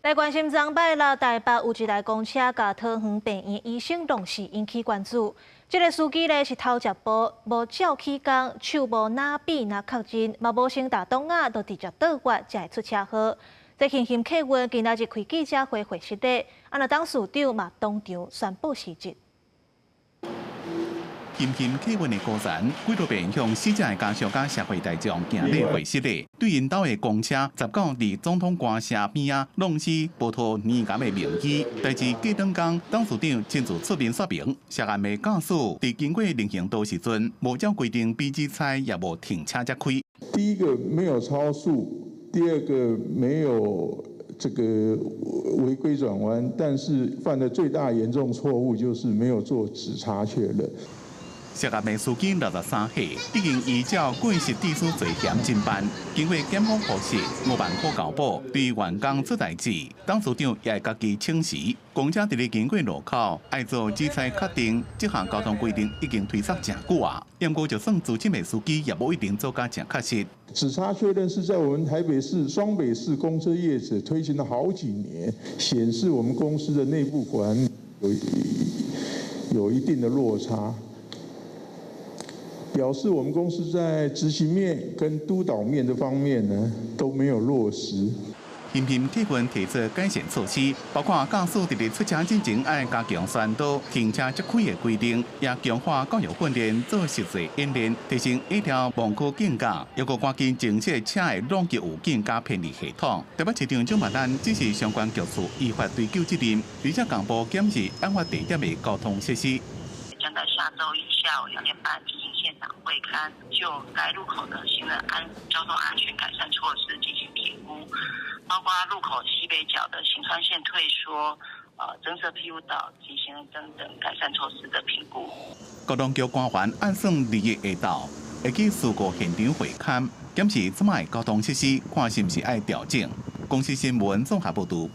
来关心昨摆啦，台北有一台公车甲桃园病院医生撞死，引起关注。这个司机呢是偷食包，无照起工，手无拿笔拿确认，嘛无先打档啊，就直接倒越才会出车祸。这情形客运今仔日开记者会回实的，若当事长嘛当场宣布辞职。 频频客运的高层，几多遍向死者的家属甲社会大众行礼会失礼，对因兜的公车19伫总统官舍边啊，弄死波托年间的名医。代志过当天，董事长亲自出面说明，涉案的驾驶伫经过人行道时阵，无照规定标志牌，也无停车才开。第一个没有超速，第二个没有这个违规转弯，但是犯的最大严重错误就是没有做指查确认。 涉案的司机63岁，已经依照过失致死罪嫌侦办，经过检方核实，5万块交保。对于员工出代志，董事长也会家己请辞。公车伫咧经过路口，爱做指差确定，这项交通规定已经推迟真久啊。不过就算资深的司机，也无一定做甲真确实。指查确认是在我们台北市、双北市公车业者推行了好几年，显示我们公司的内部管理有一定的落差。 表示我们公司在执行面跟督导面的方面呢都没有落实。频频客运提出改善措施，包括驾驶伫咧出车之前爱加强宣导停车即开的规定，也强化教育训练做实际演练，提升一条盲区警戒，要个赶紧整设车的拢级有警加偏离系统。台北市长蒋万安指示相关局处依法追究责任，而且公布检视案发地点的交通设施。 将在下周一下午2点半进行现场会勘，就该路口的行人交通安全改善措施进行评估，包括路口西北角的行穿线退缩、增设庇护岛及行人灯等改善措施的评估。交通局官员按算2月下昼，会去事故现场会勘，检视怎卖交通设施，看是不是爱调整。公司新闻综合报道。